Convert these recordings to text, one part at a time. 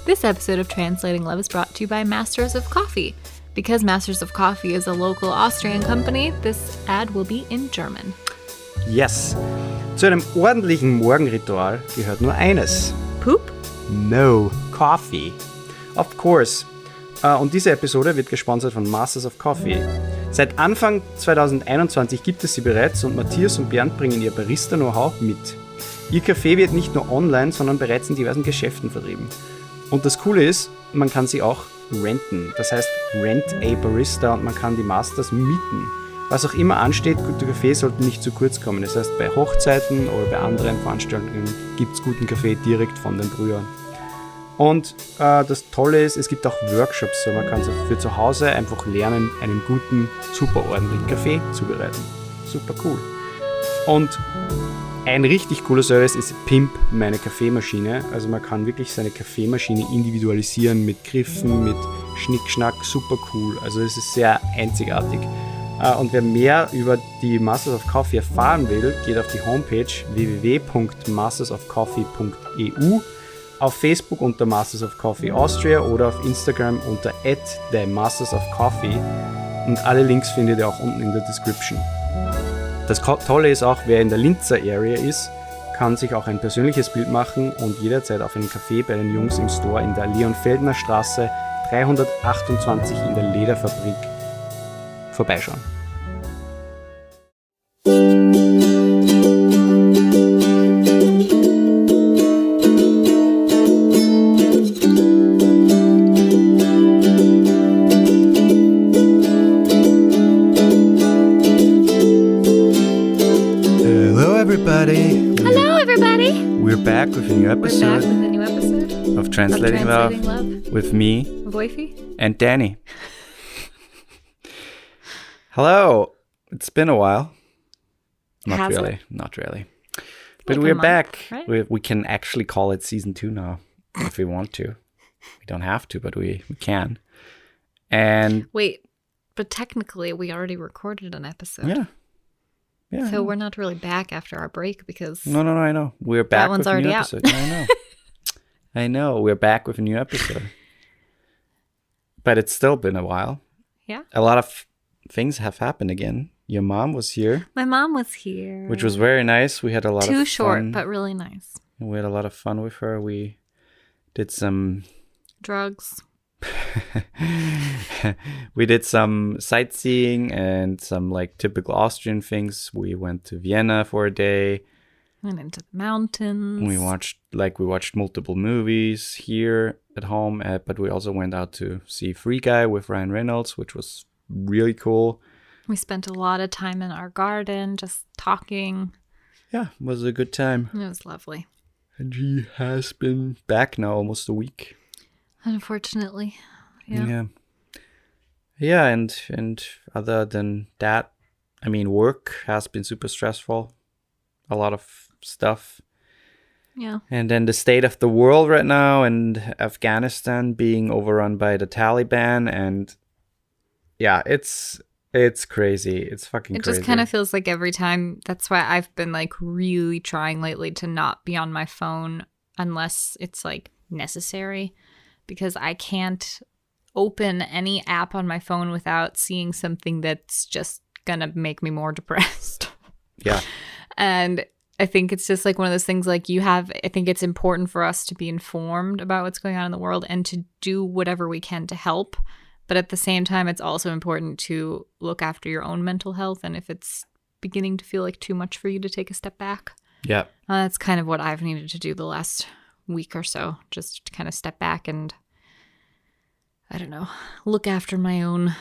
This episode of Translating Love is brought to you by Masters of Coffee. Because Masters of Coffee is a local Austrian company, this ad will be in German. Yes. Zu einem ordentlichen Morgenritual gehört nur eines. Poop? No, Coffee. Of course. Und diese Episode wird gesponsert von Masters of Coffee. Seit Anfang 2021 gibt es sie bereits und Matthias und Bernd bringen ihr Barista-Know-how mit. Ihr Kaffee wird nicht nur online, sondern bereits in diversen Geschäften vertrieben. Und das Coole ist, man kann sie auch renten. Das heißt, rent a Barista und man kann die Masters mieten. Was auch immer ansteht, guter Kaffee sollte nicht zu kurz kommen. Das heißt, bei Hochzeiten oder bei anderen Veranstaltungen gibt es guten Kaffee direkt von den Brühern. Und das Tolle ist, es gibt auch Workshops, so man kann für zu Hause einfach lernen, einen guten, super ordentlichen Kaffee zubereiten. Super cool. Und ein richtig cooler Service ist Pimp meine Kaffeemaschine. Also man kann wirklich seine Kaffeemaschine individualisieren mit Griffen, mit Schnickschnack, super cool. Also es ist sehr einzigartig. Und wer mehr über die Masters of Coffee erfahren will, geht auf die Homepage www.mastersofcoffee.eu, auf Facebook unter Masters of Coffee Austria oder auf Instagram unter @themastersofcoffee und alle Links findet ihr auch unten in der Description. Das Tolle ist auch, wer in der Linzer Area ist, kann sich auch ein persönliches Bild machen und jederzeit auf einen Café bei den Jungs im Store in der Leonfeldner Straße 328 in der Lederfabrik vorbeischauen. Hello, everybody! We're back with a new episode, of Translating Love with me, Woifi, and Dani. Hello! It's been a while. Not really. But Like we're a month, back. right? We can actually call it season 2 now, if we want to. We don't have to, but we can. And Wait, but technically we already recorded an episode. yeah. So we're not really back after our break because... No, I know. We're back one's with a new already out. episode. I know. We're back with a new episode. But it's still been a while. Yeah. A lot of things have happened again. Your mom was here, My mom was here. which was very nice. We had a lot of fun. Too short, but really nice. We had a lot of fun with her. We did some... Drugs. we did some sightseeing and some like typical Austrian things. We went to Vienna for a day. Went into the mountains. We watched multiple movies here at home, but we also went out to see Free Guy with Ryan Reynolds, which was really cool. We spent a lot of time in our garden just talking. Yeah, it was a good time. It was lovely. And she has been back now almost a week. Unfortunately. Yeah. Yeah, and other than that, I mean, work has been super stressful. A lot of stuff. Yeah. And then the state of the world right now and Afghanistan being overrun by the Taliban, and yeah, it's crazy. It's fucking crazy. It just kind of feels like every time. That's why I've been like really trying lately to not be on my phone unless it's like necessary, because I can't open any app on my phone without seeing something that's just gonna make me more depressed. Yeah. And I think it's just like one of those things like I think it's important for us to be informed about what's going on in the world and to do whatever we can to help. But at the same time, it's also important to look after your own mental health. And if it's beginning to feel like too much for you to take a step back, Yeah. That's kind of what I've needed to do the last week or so. Just to kind of step back and, I don't know, look after my own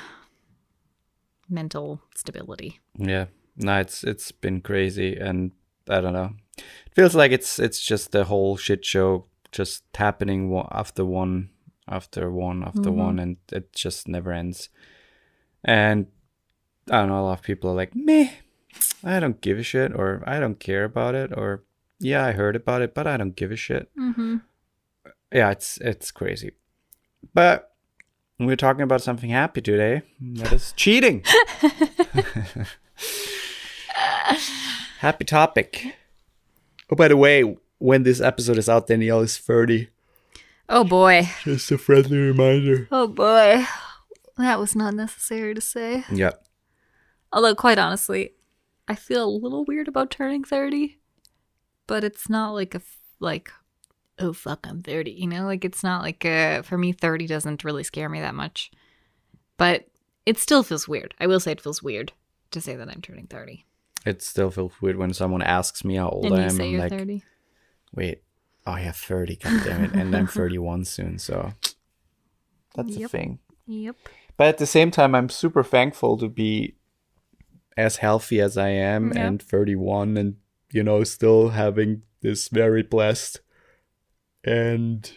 mental stability. Yeah. No, it's been crazy, and I don't know. It feels like it's just the whole shit show just happening one after one, and it just never ends. And I don't know, a lot of people are like, meh, I don't give a shit, or I don't care about it, or yeah, I heard about it, but I don't give a shit. Mm-hmm. Yeah, it's crazy. But we're talking about something happy today. That is cheating. Happy topic. Oh, by the way, when this episode is out, Danielle is 30. Oh boy. Just a friendly reminder. Oh boy. That was not necessary to say. Yeah. Although, quite honestly, I feel a little weird about turning 30. But it's not like oh fuck, I'm 30. You know, like it's not like for me, 30 doesn't really scare me that much. But it still feels weird. I will say it feels weird to say that I'm turning 30. It still feels weird when someone asks me how old And I you am. say I'm you're like, 30. wait, oh yeah, 30, goddammit. And I'm 31 soon, so that's a thing. Yep. But at the same time, I'm super thankful to be as healthy as I am and 31 and, you know, still having this very blessed and,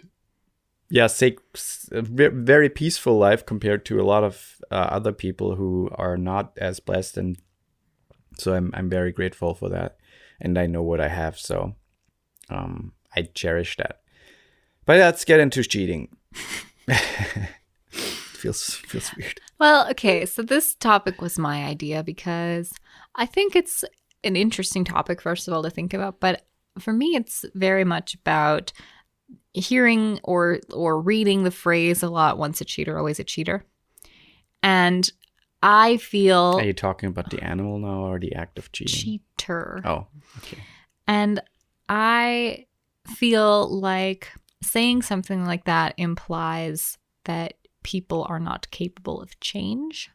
yeah, very peaceful life compared to a lot of other people who are not as blessed. And so I'm very grateful for that. And I know what I have, so I cherish that. But let's get into cheating. feels weird. Well, okay, so this topic was my idea because I think it's an interesting topic, first of all, to think about. But for me, it's very much about hearing or reading the phrase a lot, once a cheater, always a cheater. And I feel... Are you talking about the animal now or the act of cheating? Cheater. Oh, okay. And I feel like saying something like that implies that people are not capable of change.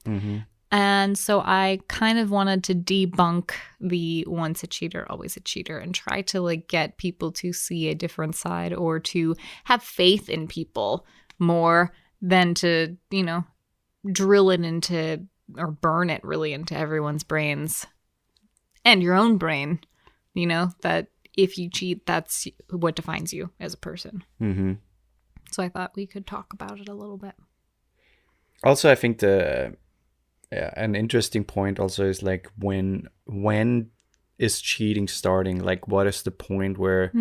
Mm-hmm. And so I kind of wanted to debunk the once a cheater, always a cheater, and try to like get people to see a different side or to have faith in people more than to, you know, drill it into or burn it really into everyone's brains and your own brain, you know, that if you cheat, that's what defines you as a person. Mm-hmm. So I thought we could talk about it a little bit. Also, I think an interesting point also is like when is cheating starting? Like, what is the point where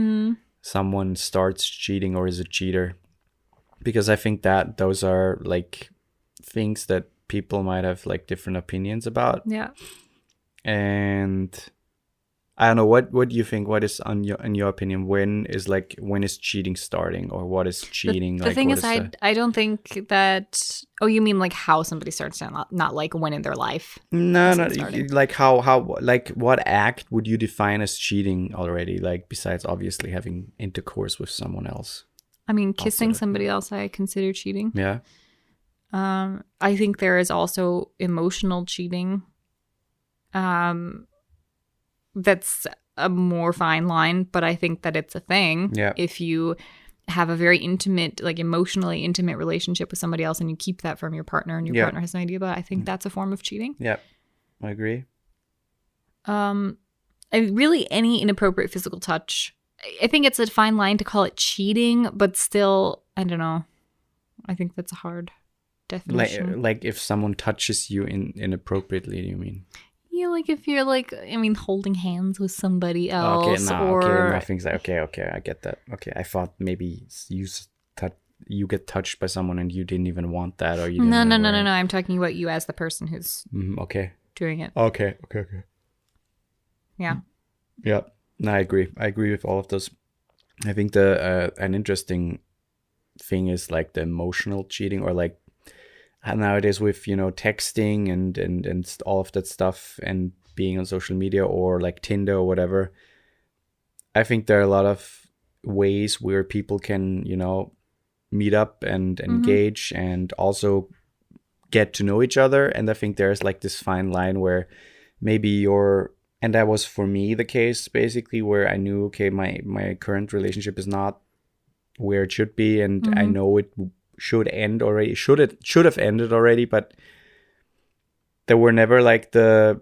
someone starts cheating or is a cheater? Because I think that those are like things that people might have like different opinions about. Yeah. And I don't know, what do you think? What is in your opinion? When is cheating starting, or what is cheating? The thing is, I don't think that. Oh, you mean like how somebody starts, not like when in their life? No, like how like what act would you define as cheating already? Like besides obviously having intercourse with someone else. I mean, kissing somebody else, I consider cheating. Yeah. I think there is also emotional cheating. That's a more fine line, but I think that it's a thing. Yeah. If you have a very intimate, like emotionally intimate relationship with somebody else and you keep that from your partner and your partner has no idea about it, I think that's a form of cheating. Yeah, I agree. Really any inappropriate physical touch. I think it's a fine line to call it cheating, but still, I don't know. I think that's a hard definition. Like if someone touches you inappropriately, you mean? Yeah, like if you're like, I mean, holding hands with somebody else, nothing's like, okay, I get that. Okay, I thought maybe you get touched by someone and you didn't even want that, or you didn't. No. I'm talking about you as the person who's doing it. Okay. Yeah. Yeah. No, I agree. I agree with all of those. I think the an interesting thing is like the emotional cheating, or like nowadays with, you know, texting and all of that stuff and being on social media or like Tinder or whatever. I think there are a lot of ways where people can, you know, meet up and engage and also get to know each other. And I think there's like this fine line where maybe and that was for me the case basically, where I knew, okay, my current relationship is not where it should be, and I know it should end already, should have ended already, but there were never like there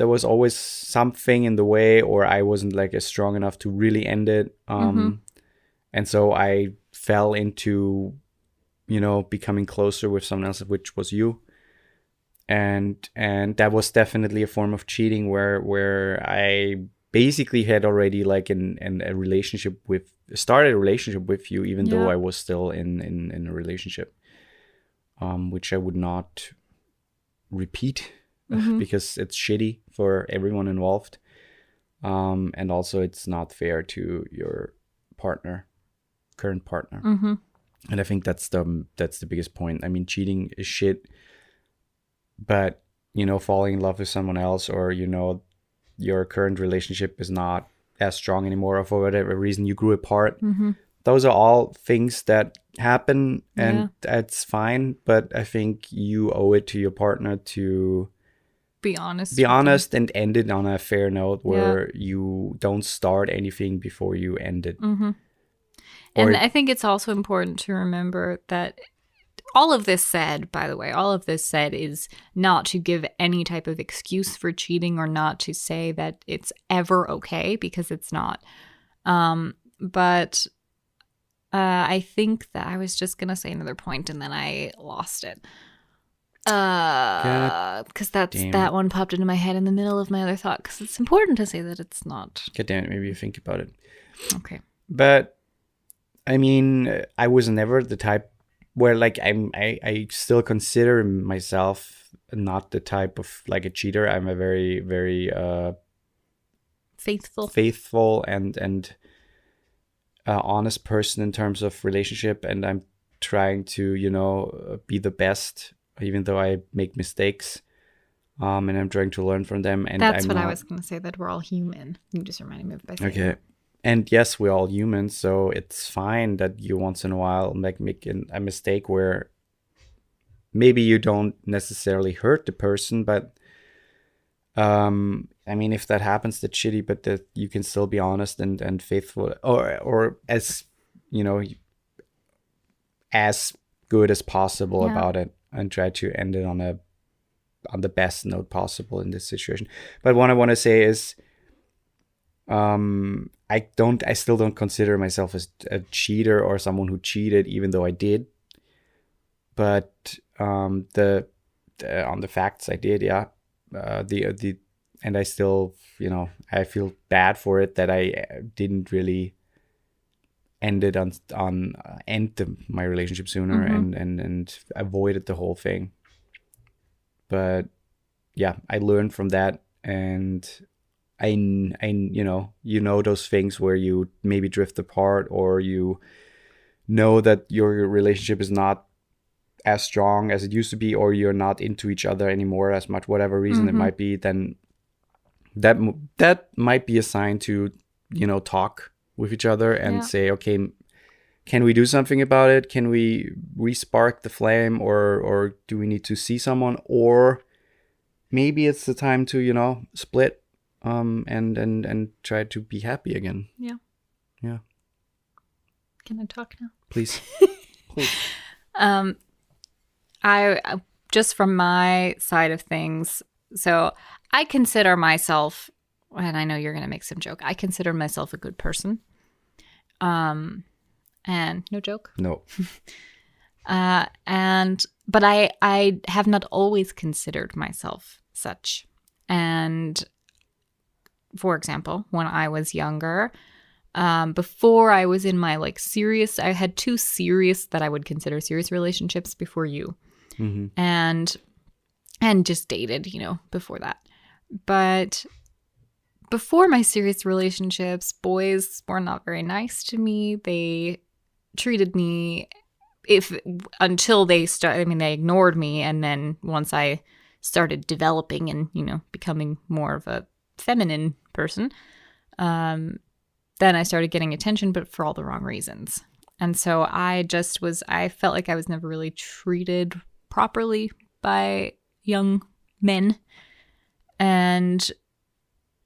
was always something in the way, or I wasn't like as strong enough to really end it. And so I fell into, you know, becoming closer with someone else, which was you. And that was definitely a form of cheating where I basically had already like started a relationship with you, even though I was still in a relationship, which I would not repeat because it's shitty for everyone involved. And also it's not fair to your partner. current partner. And I think that's the biggest point. I mean, cheating is shit, but falling in love with someone else, or your current relationship is not as strong anymore, or for whatever reason you grew apart. Those are all things that happen, and that's fine. But I think you owe it to your partner to be honest and end it on a fair note, where you don't start anything before you end it. And I think it's also important to remember that all of this said, by the way, is not to give any type of excuse for cheating, or not to say that it's ever okay, because it's not. But I think that I was just going to say another point and then I lost it. Because that one popped into my head in the middle of my other thought, because it's important to say that it's not. God damn it, maybe you think about it. Okay. But I mean, I was never the type where like I still consider myself not the type of like a cheater. I'm a very, very faithful and honest person in terms of relationship, and I'm trying to be the best, even though I make mistakes, and I'm trying to learn from them. And that's what I was going to say, that we're all human. You just reminded me of by saying that. And yes, we're all human, so it's fine that you once in a while make a mistake where maybe you don't necessarily hurt the person, but I mean, if that happens, that's shitty, but that you can still be honest and faithful, or as as good as possible about it, and try to end it on the best note possible in this situation. But what I want to say is, I still don't consider myself as a cheater or someone who cheated, even though I did. But on the facts, I did, and I still, I feel bad for it that I didn't really end my relationship sooner and avoided the whole thing. But yeah, I learned from that, and I those things where you maybe drift apart, or you know that your relationship is not as strong as it used to be, or you're not into each other anymore as much, whatever reason it might be, then that might be a sign to, talk with each other and say, okay, can we do something about it? Can we re-spark the flame, or do we need to see someone? Or maybe it's the time to, split. And try to be happy again. Yeah. Can I talk now? Please. I just from my side of things, so I consider myself, and I know you're gonna make some joke, I consider myself a good person. And no joke. No. But I have not always considered myself such. And for example, when I was younger, before I was in my I had 2 serious that I would consider serious relationships before you, and just dated, before that. But before my serious relationships, boys were not very nice to me. They treated me until they they ignored me, and then once I started developing and becoming more of a feminine person, then I started getting attention, but for all the wrong reasons. And so I felt like I was never really treated properly by young men. And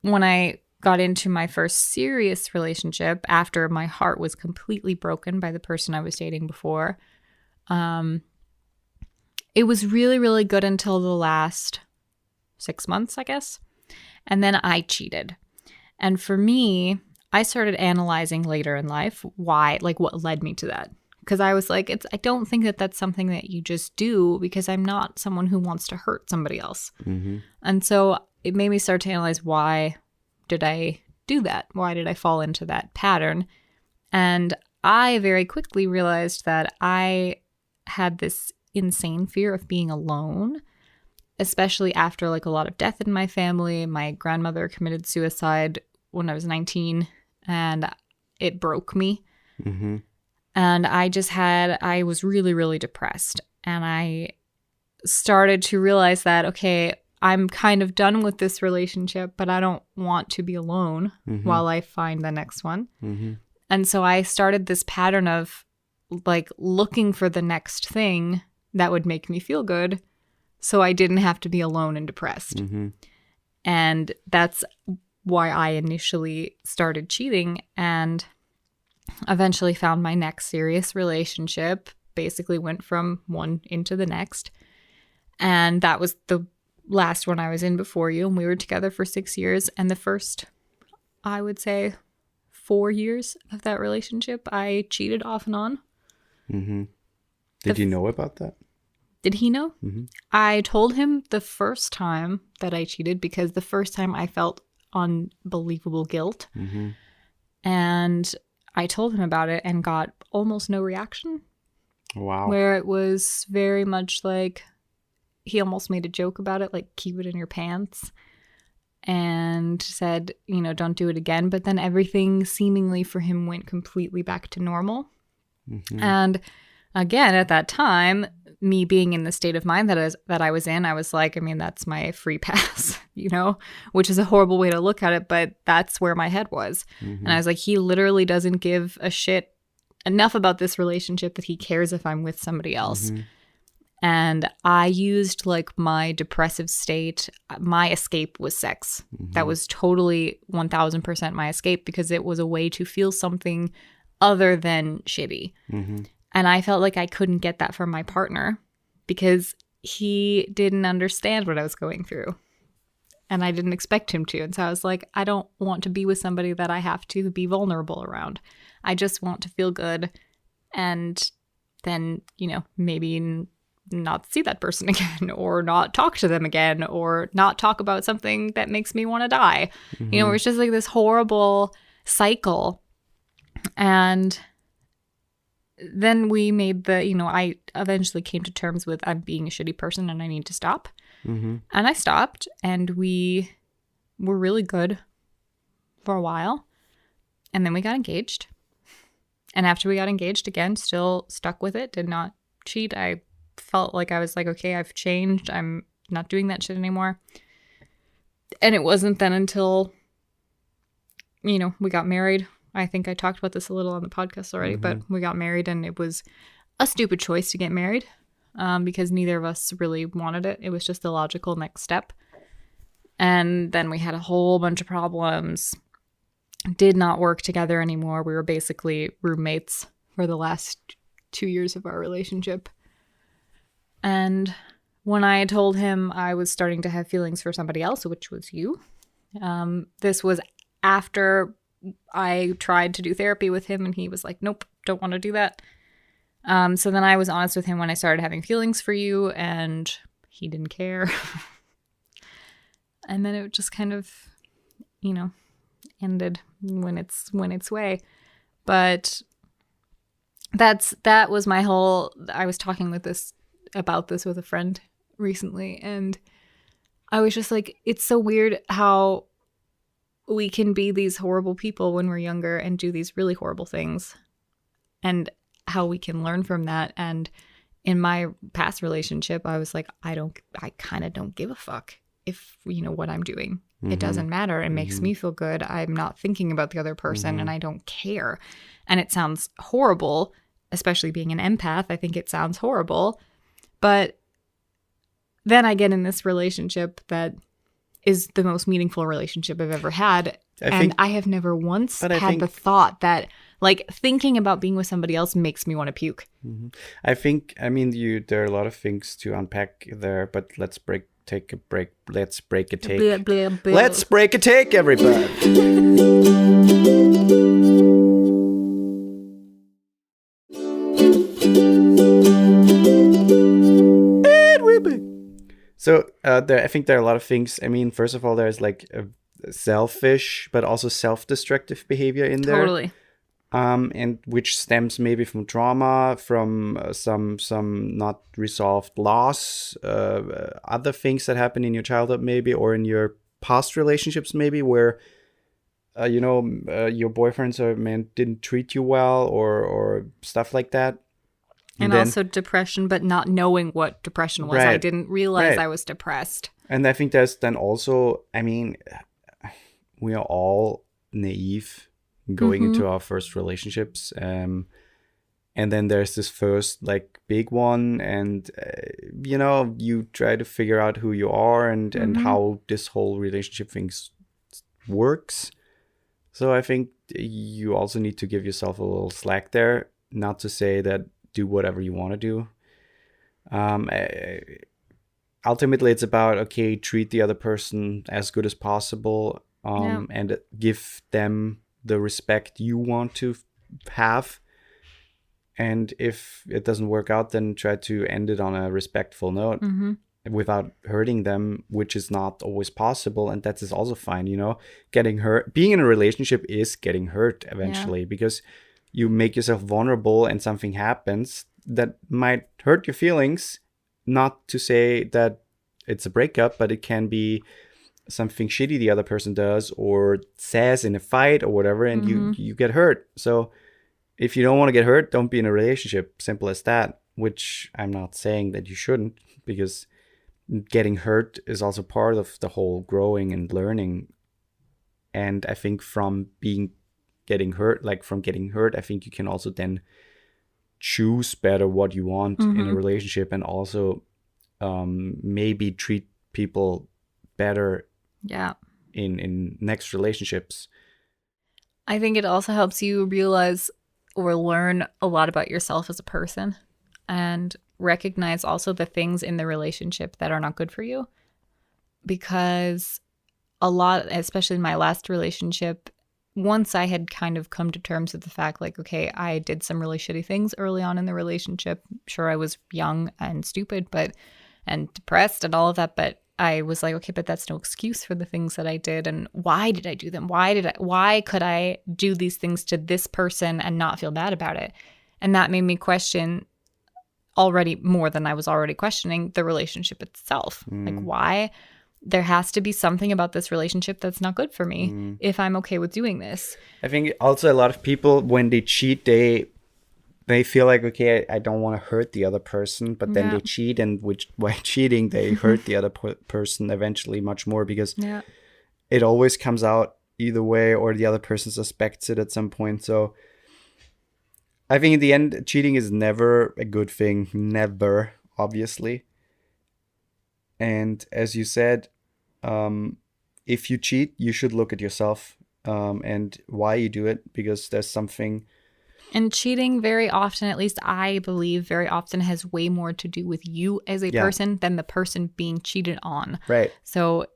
when I got into my first serious relationship, after my heart was completely broken by the person I was dating before, it was really, really good until the last 6 months, I guess. And then I cheated. And for me, I started analyzing later in life what led me to that. Because I was like, I don't think that that's something that you just do, because I'm not someone who wants to hurt somebody else. And so it made me start to analyze, why did I do that? Why did I fall into that pattern? And I very quickly realized that I had this insane fear of being alone, especially after a lot of death in my family. My grandmother committed suicide when I was 19, and it broke me. And I was really, really depressed. And I started to realize that, okay, I'm kind of done with this relationship, but I don't want to be alone while I find the next one. And so I started this pattern of like looking for the next thing that would make me feel good so I didn't have to be alone and depressed. And that's why I initially started cheating and eventually found my next serious relationship, basically went from one into the next. And that was the last one I was in before you. And we were together for 6 years. And the first, I would say, 4 years of that relationship, I cheated off and on. Did you know about that? Did he know? I told him the first time that I cheated because the first time I felt unbelievable guilt. And I told him about it and got almost no reaction. Wow. Where it was very much like he almost made a joke about it, like keep it in your pants, and said, you know, don't do it again. But then everything seemingly for him went completely back to normal. And again, at that time, me being in the state of mind that I was in, I was like, I mean, that's my free pass, you know, which is a horrible way to look at it, but that's where my head was. And I was like, he literally doesn't give a shit enough about this relationship that he cares if I'm with somebody else. And I used like my depressive state. My escape was sex. That was totally 1000% my escape because it was a way to feel something other than shitty. And I felt like I couldn't get that from my partner because he didn't understand what I was going through. And I didn't expect him to. And so I was like, I don't want to be with somebody that I have to be vulnerable around. I just want to feel good and then, you know, maybe not see that person again or not talk to them again or not talk about something that makes me want to die. You know, it's just like this horrible cycle. And then we made I eventually came to terms with I'm being a shitty person and I need to stop. And I stopped and we were really good for a while. And then we got engaged. And after we got engaged, again, still stuck with it, did not cheat. I felt like I was like, okay, I've changed. I'm not doing that shit anymore. And it wasn't then until, you know, we got married. I think I talked about this a little on the podcast already, but we got married and it was a stupid choice to get married because neither of us really wanted it. It was just the logical next step. And then we had a whole bunch of problems, did not work together anymore. We were basically roommates for the last 2 years of our relationship. And when I told him I was starting to have feelings for somebody else, which was you, this was after I tried to do therapy with him and he was like, nope, don't want to do that. So then I was honest with him when I started having feelings for you and he didn't care. And then it just kind of, you know, ended when its way. But that was my whole, I was talking about this with a friend recently and I was just like, it's so weird how we can be these horrible people when we're younger and do these really horrible things and how we can learn from that. And in my past relationship, I was like, I kind of don't give a fuck if, you know, what I'm doing. It doesn't matter. It makes me feel good. I'm not thinking about the other person and I don't care. And it sounds horrible, especially being an empath. I think it sounds horrible. But then I get in this relationship that is the most meaningful relationship I've ever had. I have never once had the thought that, like, thinking about being with somebody else makes me want to puke. There are a lot of things to unpack there, but let's take a break. Let's break a take. Blah, blah, blah. Let's break a take, everybody. So I think there are a lot of things. I mean, first of all, there's like a selfish but also self-destructive behavior in there. Totally. And which stems maybe from trauma, from some not resolved loss, other things that happen in your childhood maybe, or in your past relationships maybe, where your boyfriends or man didn't treat you well, or stuff like that. And then, also depression, but not knowing what depression was. Right, I didn't realize right. I was depressed. And I think there's then also, I mean, we are all naive going into our first relationships. And then there's this first like big one, and you try to figure out who you are and how this whole relationship thing works. So I think you also need to give yourself a little slack there, not to say that do whatever you want to do. Ultimately, it's about, okay, treat the other person as good as possible, and give them the respect you want to have. And if it doesn't work out, then try to end it on a respectful note without hurting them, which is not always possible. And that is also fine, getting hurt. Being in a relationship is getting hurt eventually, because you make yourself vulnerable and something happens that might hurt your feelings. Not to say that it's a breakup, but it can be something shitty the other person does or says in a fight or whatever, and you get hurt. So if you don't want to get hurt, don't be in a relationship. Simple as that, which I'm not saying that you shouldn't, because getting hurt is also part of the whole growing and learning. And I think from getting hurt, I think you can also then choose better what you want in a relationship, and also maybe treat people better in next relationships. I think it also helps you realize or learn a lot about yourself as a person, and recognize also the things in the relationship that are not good for you. Because a lot, especially in my last relationship, once I had kind of come to terms with the fact, like, okay, I did some really shitty things early on in the relationship. Sure, I was young and stupid, and depressed and all of that, but I was like, okay, but that's no excuse for the things that I did. And why did I do them? Why could I do these things to this person and not feel bad about it? And that made me question already more than I was already questioning the relationship itself. Like, why? There has to be something about this relationship that's not good for me if I'm okay with doing this. I think also a lot of people, when they cheat, they feel like, okay, I don't want to hurt the other person, but then they cheat, and by cheating, they hurt the other person eventually much more, because it always comes out either way, or the other person suspects it at some point. So I think in the end, cheating is never a good thing. Never, obviously. And as you said, if you cheat, you should look at yourself and why you do it, because there's something. And cheating very often, at least I believe very often, has way more to do with you as a person than the person being cheated on. Right. So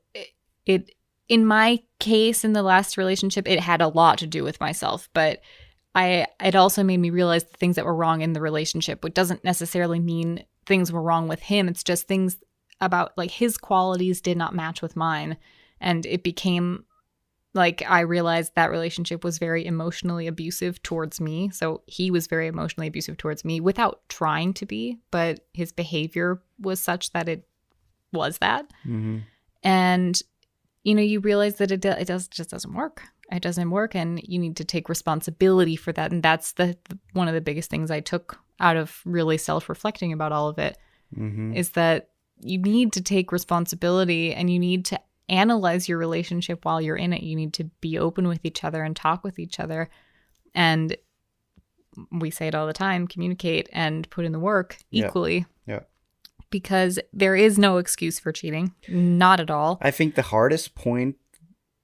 it in my case, in the last relationship, it had a lot to do with myself, but it also made me realize the things that were wrong in the relationship, which doesn't necessarily mean things were wrong with him. It's just things about, like, his qualities did not match with mine. And it became like, I realized that relationship was very emotionally abusive towards me. So he was very emotionally abusive towards me without trying to be, but his behavior was such that it was that. And, you realize that it just doesn't work. It doesn't work, and you need to take responsibility for that. And that's one of the biggest things I took out of really self-reflecting about all of it, is that you need to take responsibility, and you need to analyze your relationship while you're in it. You need to be open with each other and talk with each other. And we say it all the time, communicate and put in the work equally. Yeah. Because there is no excuse for cheating. Not at all. I think the hardest point,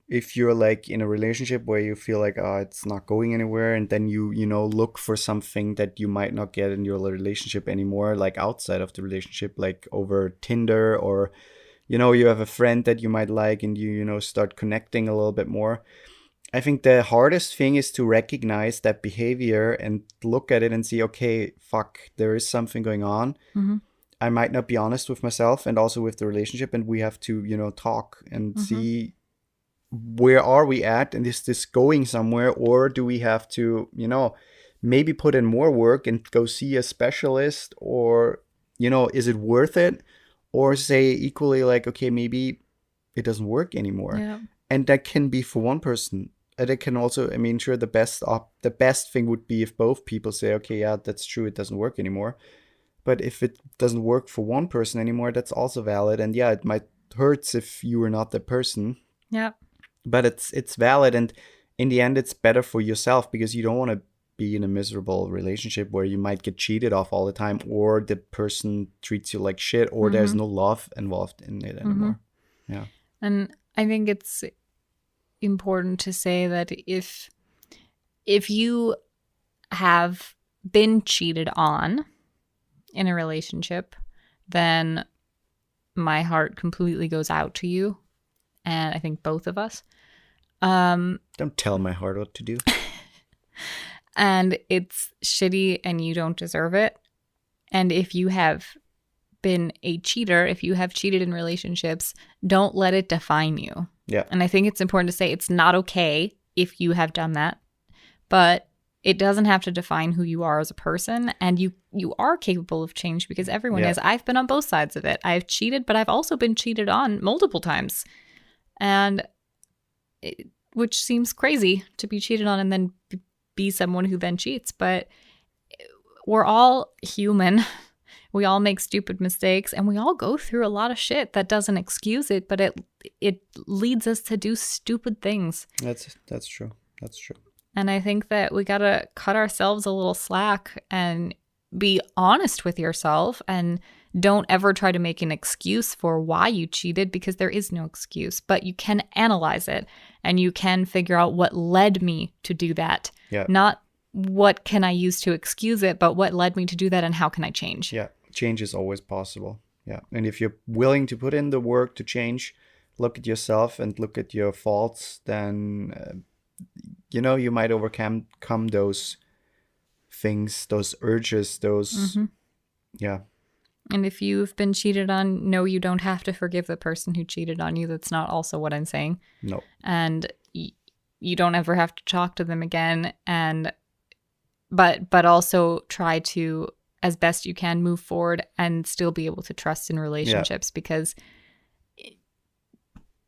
if you're like in a relationship where you feel like, it's not going anywhere, and then you look for something that you might not get in your relationship anymore, like outside of the relationship, like over Tinder, or you have a friend that you might like, and you start connecting a little bit more. I think the hardest thing is to recognize that behavior and look at it and see, okay, fuck, there is something going on. I might not be honest with myself and also with the relationship, and we have to talk and see, where are we at, and is this going somewhere, or do we have to maybe put in more work and go see a specialist, or is it worth it, or say equally like, okay, maybe it doesn't work anymore. And that can be, for one person, it can also, I mean, sure, the best thing would be if both people say, okay, yeah, that's true, it doesn't work anymore. But if it doesn't work for one person anymore, that's also valid. And yeah, it might hurts if you are not the person. Yeah. But it's valid, and in the end, it's better for yourself, because you don't want to be in a miserable relationship where you might get cheated off all the time, or the person treats you like shit, or there's no love involved in it anymore. Yeah. And I think it's important to say that if you have been cheated on in a relationship, then my heart completely goes out to you. And I think both of us. Don't tell my heart what to do. And it's shitty and you don't deserve it. And if you have been a cheater, if you have cheated in relationships, don't let it define you. Yeah. And I think it's important to say it's not okay if you have done that, but it doesn't have to define who you are as a person. And you are capable of change, because everyone is. I've been on both sides of it. I've cheated, but I've also been cheated on multiple times. And which seems crazy to be cheated on and then be someone who then cheats. But we're all human. We all make stupid mistakes, and we all go through a lot of shit. That doesn't excuse it, but it leads us to do stupid things. That's true. That's true. And I think that we got to cut ourselves a little slack and be honest with yourself, and don't ever try to make an excuse for why you cheated, because there is no excuse. But you can analyze it, and you can figure out what led me to do that. Yeah. Not what can I use to excuse it, but what led me to do that and how can I change? Yeah. Change is always possible. Yeah. And if you're willing to put in the work to change, look at yourself and look at your faults, then, you might overcome those things, those urges, those, yeah. And if you've been cheated on, no, you don't have to forgive the person who cheated on you. That's not also what I'm saying. No. And you don't ever have to talk to them again. But also try to, as best you can, move forward and still be able to trust in relationships, because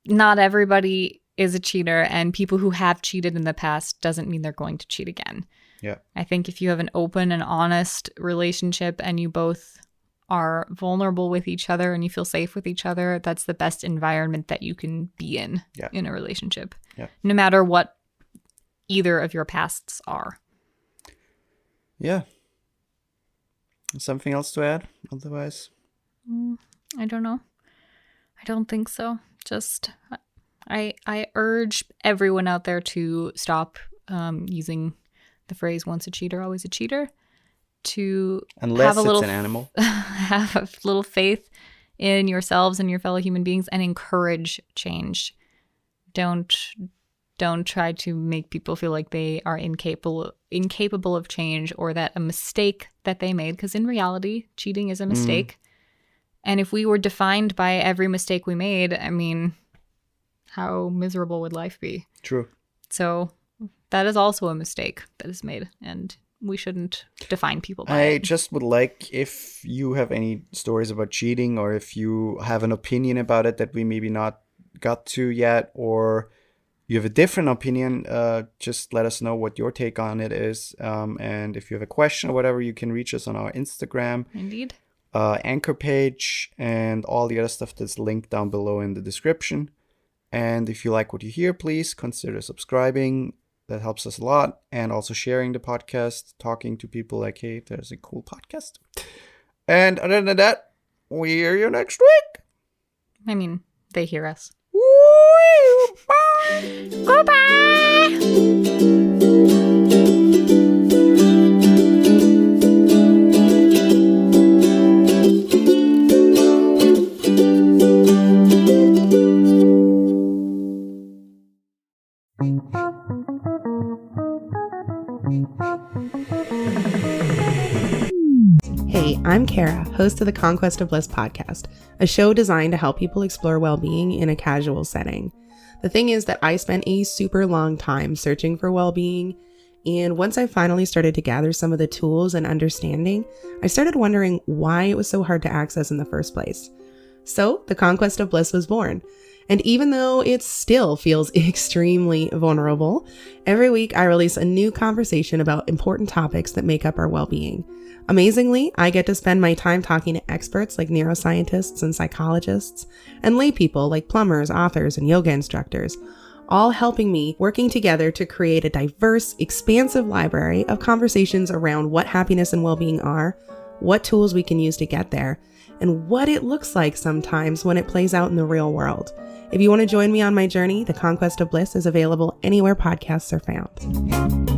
not everybody is a cheater, and people who have cheated in the past doesn't mean they're going to cheat again. Yeah. I think if you have an open and honest relationship and you both are vulnerable with each other and you feel safe with each other, that's the best environment that you can be in a relationship. Yeah. No matter what either of your pasts are. Yeah. Something else to add otherwise? I don't know. I don't think so. Just I urge everyone out there to stop using the phrase "once a cheater, always a cheater." To unless have it's an animal, have a little faith in yourselves and your fellow human beings, and encourage change. Don't try to make people feel like they are incapable of change, or that a mistake that they made, because in reality, cheating is a mistake. And if we were defined by every mistake we made, I mean, how miserable would life be? True. So that is also a mistake that is made, and we shouldn't define people by it. I just would like, if you have any stories about cheating, or if you have an opinion about it that we maybe not got to yet, or you have a different opinion, just let us know what your take on it is. And if you have a question or whatever, you can reach us on our Instagram. Indeed. Anchor page, and all the other stuff that's linked down below in the description. And if you like what you hear, please consider subscribing. That helps us a lot. And also sharing the podcast, talking to people like, hey, there's a cool podcast. And other than that, we hear you next week. I mean, they hear us. Woo! Bye! Goodbye! Hey, I'm Kara, host of the Conquest of Bliss podcast, a show designed to help people explore well-being in a casual setting. The thing is that I spent a super long time searching for well-being, and once I finally started to gather some of the tools and understanding, I started wondering why it was so hard to access in the first place. So, the Conquest of Bliss was born. And even though it still feels extremely vulnerable, every week I release a new conversation about important topics that make up our well-being. Amazingly, I get to spend my time talking to experts like neuroscientists and psychologists, and lay people like plumbers, authors, and yoga instructors, all helping me working together to create a diverse, expansive library of conversations around what happiness and well-being are, what tools we can use to get there, and what it looks like sometimes when it plays out in the real world. If you want to join me on my journey, The Conquest of Bliss is available anywhere podcasts are found.